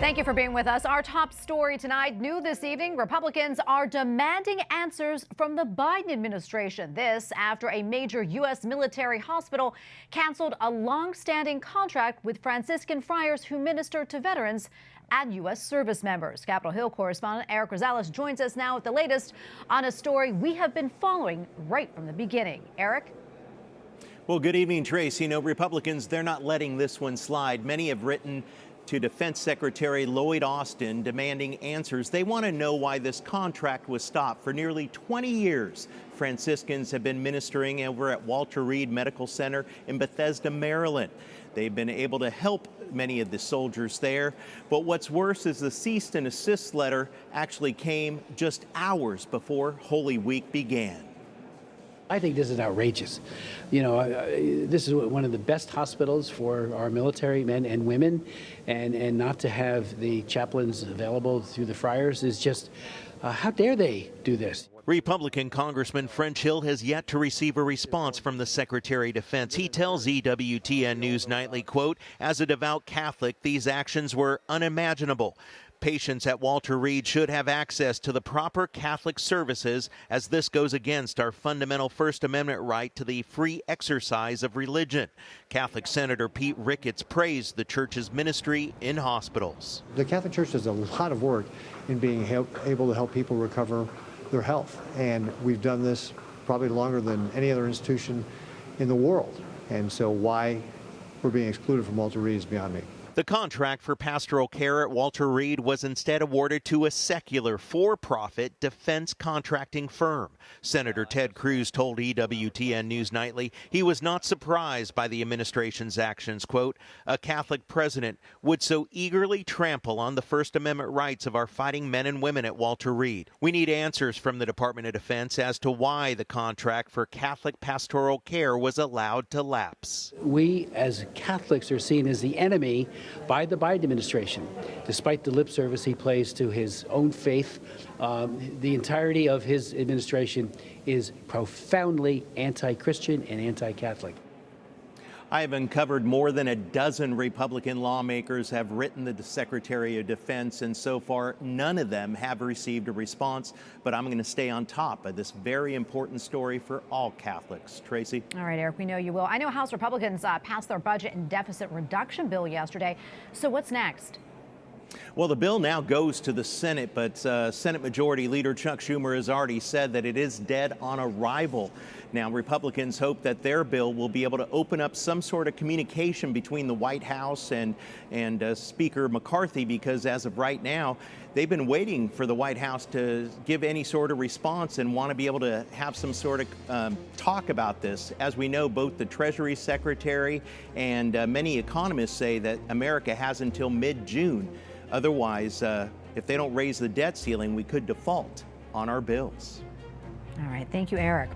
Thank you for being with us. Our top story tonight, new this evening, Republicans are demanding answers from the Biden administration. This after a major U.S. military hospital canceled a long-standing contract with Franciscan friars who minister to veterans and U.S. service members. Capitol Hill correspondent Erik Rosales joins us now with the latest on a story we have been following right from the beginning. Erik? Well, good evening, Tracy. Republicans, they're not letting this one slide. Many have written to Defense Secretary Lloyd Austin demanding answers. They want to know why this contract was stopped. For nearly 20 years, Franciscans have been ministering over at Walter Reed Medical Center in Bethesda, Maryland. They've been able to help many of the soldiers there. But what's worse is the cease and desist letter actually came just hours before Holy Week began. I think this is outrageous. This is one of the best hospitals for our military men and women, and not to have the chaplains available through the Friars is just, how dare they do this? Republican Congressman French Hill has yet to receive a response from the Secretary of Defense. He tells EWTN News Nightly, quote, "As a devout Catholic, these actions were unimaginable. Patients at Walter Reed should have access to the proper Catholic services, as this goes against our fundamental First Amendment right to the free exercise of religion." Catholic Senator Pete Ricketts praised the church's ministry in hospitals. The Catholic Church does a lot of work in being able to help people recover their health, and we've done this probably longer than any other institution in the world. And so why we're being excluded from Walter Reed is beyond me. The contract for pastoral care at Walter Reed was instead awarded to a secular, for-profit defense contracting firm. Senator Ted Cruz told EWTN News Nightly he was not surprised by the administration's actions. Quote, "A Catholic president would so eagerly trample on the First Amendment rights of our fighting men and women at Walter Reed. We need answers from the Department of Defense as to why the contract for Catholic pastoral care was allowed to lapse." We as Catholics are seen as the enemy by the Biden administration. Despite the lip service he plays to his own faith, the entirety of his administration is profoundly anti-Christian and anti-Catholic. I have uncovered more than a dozen Republican lawmakers have written to the Secretary of Defense, and so far none of them have received a response. But I'm going to stay on top of this very important story for all Catholics. Tracy? All right, Erik, we know you will. I know House Republicans passed their budget and deficit reduction bill yesterday. So what's next? Well, the bill now goes to the Senate, but Senate Majority Leader Chuck Schumer has already said that it is dead on arrival. Now, Republicans hope that their bill will be able to open up some sort of communication between the White House and Speaker McCarthy, because as of right now, they've been waiting for the White House to give any sort of response and want to be able to have some sort of talk about this. As we know, both the Treasury Secretary and many economists say that America has until mid-June. Otherwise, if they don't raise the debt ceiling, we could default on our bills. All right. Thank you, Erik.